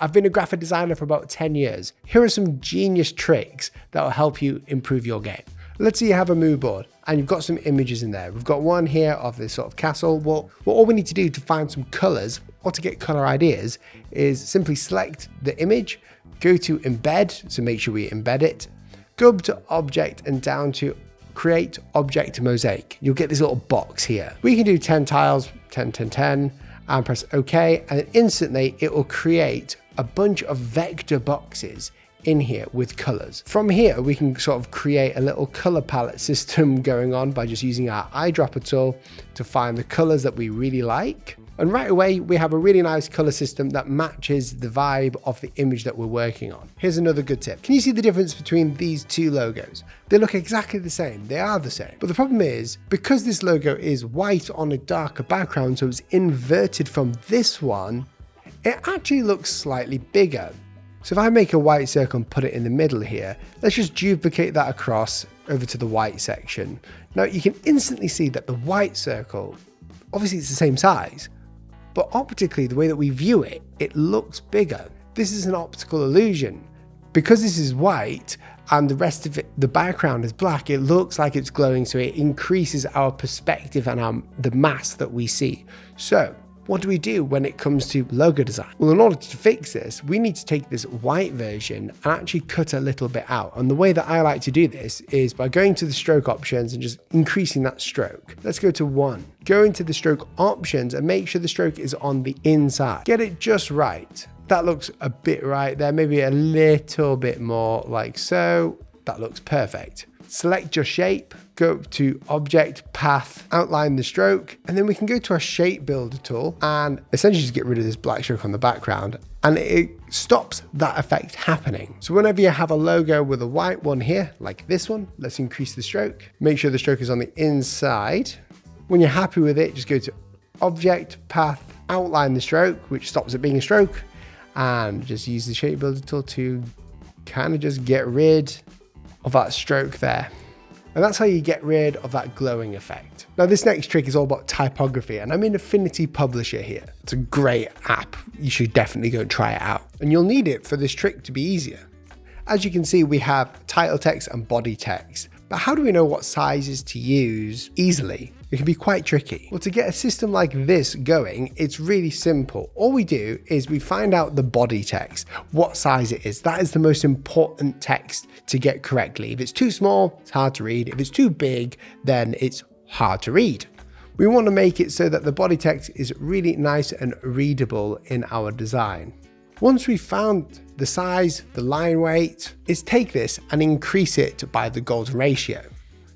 I've been a graphic designer for about 10 years. Here are some genius tricks that will help you improve your game. Let's say you have a mood board and you've got some images in there. We've got one here of this sort of castle. Well, all we need to do to find some colors or to get color ideas is simply select the image, go to embed, so make sure we embed it, go up to object and down to create object mosaic. You'll get this little box here. We can do 10 tiles, 10, 10, 10, and press OK, and instantly it will create a bunch of vector boxes in here with colors. From here, we can sort of create a little color palette system going on by just using our eyedropper tool to find the colors that we really like. And right away, we have a really nice color system that matches the vibe of the image that we're working on. Here's another good tip. Can you see the difference between these two logos? They look exactly the same. They are the same. But the problem is, because this logo is white on a darker background, so it's inverted from this one, it actually looks slightly bigger. So if I make a white circle and put it in the middle here, let's just duplicate that across over to the white section. Now you can instantly see that the white circle, obviously it's the same size, but optically the way that we view it, it looks bigger. This is an optical illusion. Because this is white and the rest of it, the background is black, it looks like it's glowing, so it increases our perspective and the mass that we see. So what do we do when it comes to logo design? Well, in order to fix this, we need to take this white version and actually cut a little bit out. And the way that I like to do this is by going to the stroke options and just increasing that stroke. Let's go to 1. Go into the stroke options and make sure the stroke is on the inside. Get it just right. That looks a bit right there, maybe a little bit more like so. That looks perfect. Select your shape, go to object, path, outline the stroke, and then we can go to our shape builder tool and essentially just get rid of this black stroke on the background, and it stops that effect happening. So whenever you have a logo with a white one here, like this one, let's increase the stroke. Make sure the stroke is on the inside. When you're happy with it, just go to object, path, outline the stroke, which stops it being a stroke, and just use the shape builder tool to kind of just get rid of that stroke there. And that's how you get rid of that glowing effect. Now this next trick is all about typography, and I'm in Affinity Publisher here. It's a great app. You should definitely go and try it out. And you'll need it for this trick to be easier. As you can see, we have title text and body text. But how do we know what sizes to use easily? It can be quite tricky. Well, to get a system like this going, it's really simple. All we do is we find out the body text, what size it is. That is the most important text to get correctly. If it's too small, it's hard to read. If it's too big, then it's hard to read. We want to make it so that the body text is really nice and readable in our design. Once we've found the size, the line weight, is take this and increase it by the golden ratio.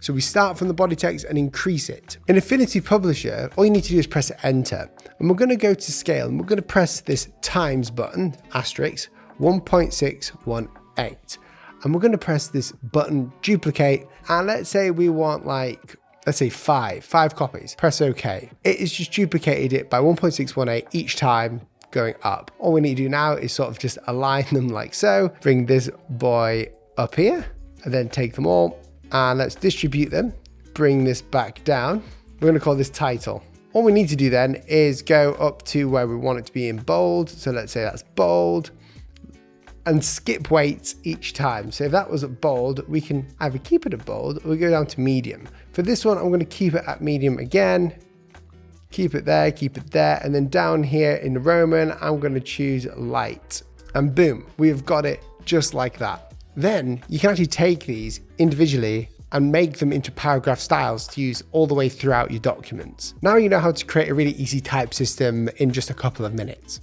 So we start from the body text and increase it. In Affinity Publisher, all you need to do is press enter. And we're going to go to scale and we're going to press this times button, asterisk, 1.618. And we're going to press this button, duplicate. And let's say we want let's say five copies. Press OK. It is just duplicated it by 1.618 each time, going up. All we need to do now is sort of just align them like so, bring this boy up here, and then take them all, and let's distribute them, bring this back down. We're gonna call this title. All we need to do then is go up to where we want it to be in bold, so let's say that's bold, and skip weights each time. So if that was at bold, we can either keep it at bold, or we go down to medium. For this one, I'm gonna keep it at medium again, keep it there, and then down here in the Roman, I'm going to choose light. And boom, we've got it just like that. Then you can actually take these individually and make them into paragraph styles to use all the way throughout your documents. Now you know how to create a really easy type system in just a couple of minutes.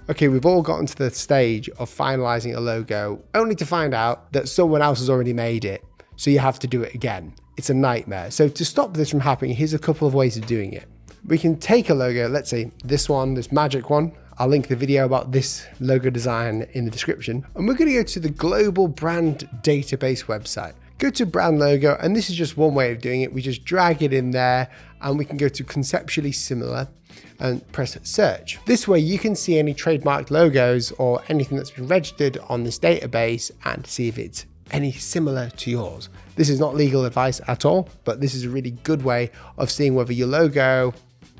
Okay, we've all gotten to the stage of finalizing a logo, only to find out that someone else has already made it, so you have to do it again. It's a nightmare. So to stop this from happening, here's a couple of ways of doing it. We can take a logo, let's say this one, this magic one. I'll link the video about this logo design in the description. And we're going to go to the Global Brand Database website. Go to brand logo, and this is just one way of doing it. We just drag it in there and we can go to conceptually similar and press search. This way you can see any trademarked logos or anything that's been registered on this database and see if it's any similar to yours. This is not legal advice at all, but this is a really good way of seeing whether your logo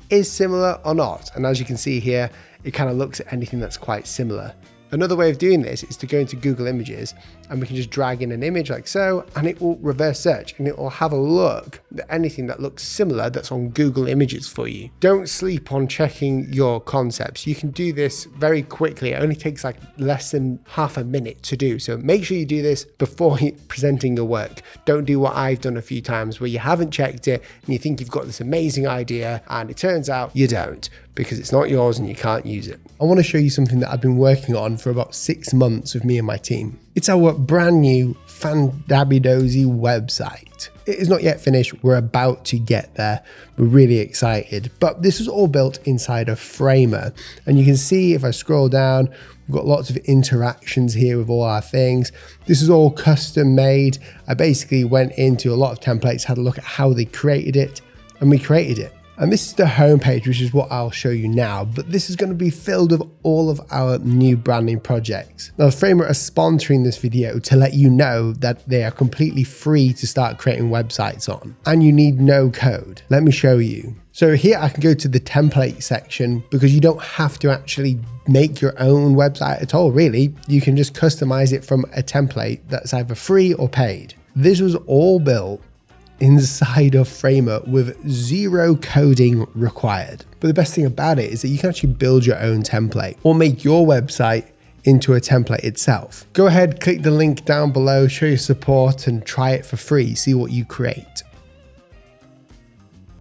is similar or not. And as you can see here, it kind of looks at anything that's quite similar Another way of doing this is to go into Google Images and we can just drag in an image like so, and it will reverse search and it will have a look at anything that looks similar that's on Google Images for you. Don't sleep on checking your concepts. You can do this very quickly. It only takes like less than half a minute to do. So make sure you do this before presenting your work. Don't do what I've done a few times where you haven't checked it and you think you've got this amazing idea and it turns out you don't, because it's not yours and you can't use it. I want to show you something that I've been working on for about 6 months with me and my team. It's our brand new Fandabidozy website. It is not yet finished. We're about to get there. We're really excited, but this is all built inside of Framer. And you can see if I scroll down, we've got lots of interactions here with all our things. This is all custom made. I basically went into a lot of templates, had a look at how they created it, and we created it. And this is the homepage, which is what I'll show you now, but this is going to be filled with all of our new branding projects. Now, Framer are sponsoring this video to let you know that they are completely free to start creating websites on, and you need no code. Let me show you. So here I can go to the template section because you don't have to actually make your own website at all, really. You can just customize it from a template that's either free or paid. This was all built inside of Framer with zero coding required. But the best thing about it is that you can actually build your own template or make your website into a template itself. Go ahead, click the link down below, show your support and try it for free, see what you create.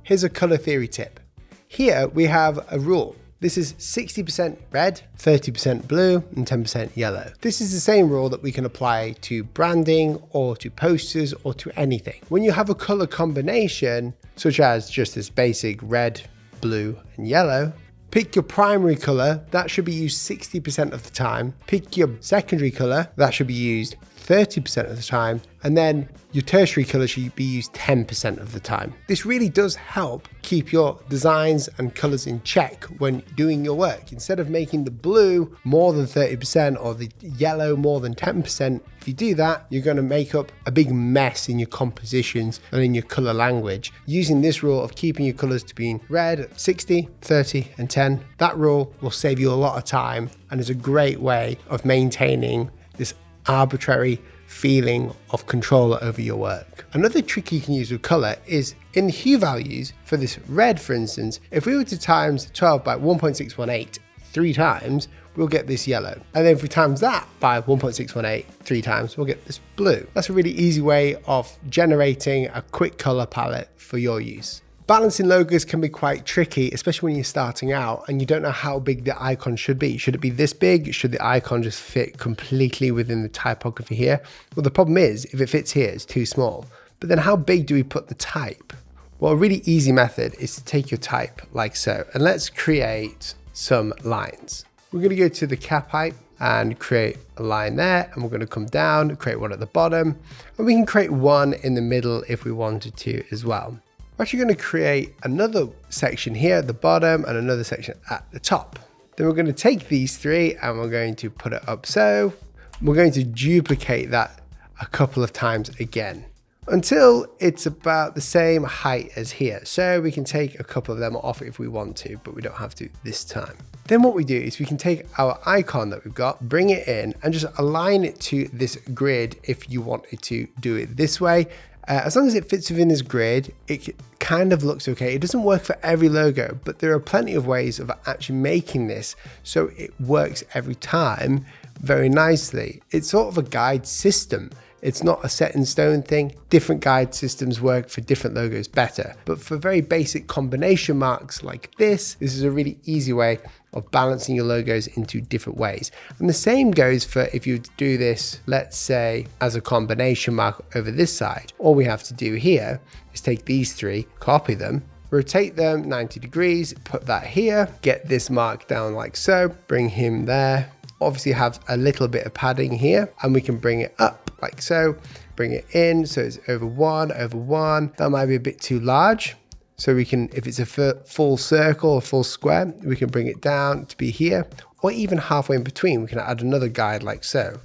Here's a color theory tip. Here we have a rule. This is 60% red, 30% blue, and 10% yellow. This is the same rule that we can apply to branding or to posters or to anything. When you have a color combination, such as just this basic red, blue, and yellow, pick your primary color, that should be used 60% of the time. Pick your secondary color, that should be used 30% of the time, and then your tertiary color should be used 10% of the time. This really does help keep your designs and colors in check when doing your work. Instead of making the blue more than 30% or the yellow more than 10%, if you do that, you're going to make up a big mess in your compositions and in your color language. Using this rule of keeping your colors to being red, 60, 30, and 10, that rule will save you a lot of time and is a great way of maintaining this arbitrary feeling of control over your work. Another trick you can use with color is in the hue values for this red, for instance, if we were to times 12 by 1.618 3 times, we'll get this yellow. And then if we times that by 1.618 3 times, we'll get this blue. That's a really easy way of generating a quick color palette for your use. Balancing logos can be quite tricky, especially when you're starting out and you don't know how big the icon should be. Should it be this big? Should the icon just fit completely within the typography here? Well, the problem is if it fits here, it's too small. But then how big do we put the type? Well, a really easy method is to take your type like so, and let's create some lines. We're going to go to the cap height and create a line there, and we're going to come down, create one at the bottom, and we can create one in the middle if we wanted to as well. We're actually going to create another section here at the bottom and another section at the top. Then we're going to take these 3 and we're going to put it up so. We're going to duplicate that a couple of times again until it's about the same height as here. So we can take a couple of them off if we want to, but we don't have to this time. Then what we do is we can take our icon that we've got, bring it in and just align it to this grid if you wanted to do it this way. As long as it fits within this grid, it kind of looks okay. It doesn't work for every logo, but there are plenty of ways of actually making this so it works every time very nicely. It's sort of a guide system. It's not a set in stone thing. Different guide systems work for different logos better, but for very basic combination marks like this is a really easy way of balancing your logos into different ways. And the same goes for if you do this, let's say as a combination mark over this side. All we have to do here is take these 3, copy them, rotate them 90 degrees, put that here, get this mark down like so, bring him there. Obviously have a little bit of padding here and we can bring it up like so, bring it in so it's over 1, over 1. That might be a bit too large. So we can, if it's a full circle or full square, we can bring it down to be here, or even halfway in between, we can add another guide like so.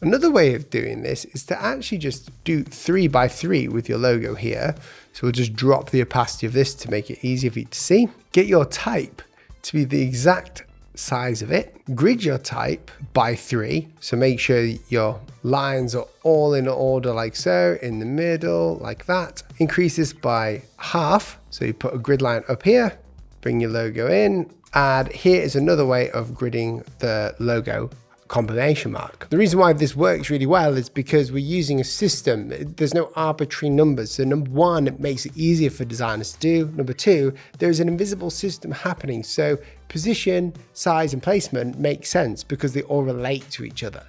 Another way of doing this is to actually just do 3 by 3 with your logo here. So we'll just drop the opacity of this to make it easier for you to see. Get your type to be the exact size of it. Grid your type by 3. So make sure your lines are all in order like so, in the middle like that. Increase this by half. So you put a grid line up here, bring your logo in, and here is another way of gridding the logo combination mark. The reason why this works really well is because we're using a system. There's no arbitrary numbers. So number one, it makes it easier for designers to do. Number two, there's an invisible system happening. So position, size, and placement make sense because they all relate to each other.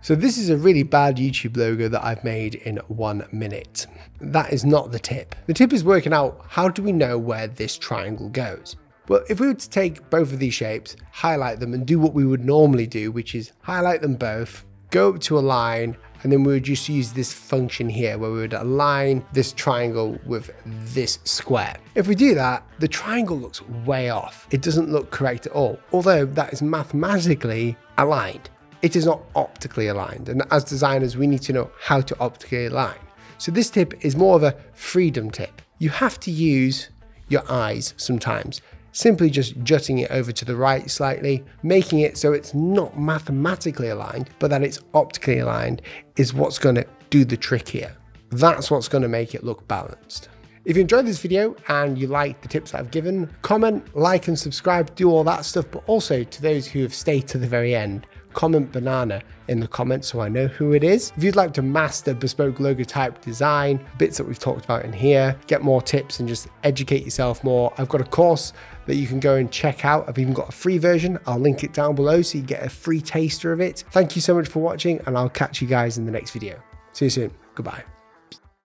So this is a really bad YouTube logo that I've made in 1 minute. That is not the tip. The tip is working out, how do we know where this triangle goes? Well, if we were to take both of these shapes, highlight them, and do what we would normally do, which is highlight them both, go up to a line, and then we would just use this function here where we would align this triangle with this square. If we do that, the triangle looks way off. It doesn't look correct at all, although that is mathematically aligned. It is not optically aligned, and as designers, we need to know how to optically align. So this tip is more of a freedom tip. You have to use your eyes sometimes. Simply just jutting it over to the right slightly, making it so it's not mathematically aligned, but that it's optically aligned is what's going to do the trick here. That's what's going to make it look balanced. If you enjoyed this video and you like the tips that I've given, comment, like, and subscribe, do all that stuff. But also to those who have stayed to the very end, comment banana in the comments so I know who it is. If you'd like to master bespoke logo type design, bits that we've talked about in here, get more tips and just educate yourself more, I've got a course that you can go and check out. I've even got a free version. I'll link it down below so you get a free taster of it. Thank you so much for watching, and I'll catch you guys in the next video. See you soon. Goodbye.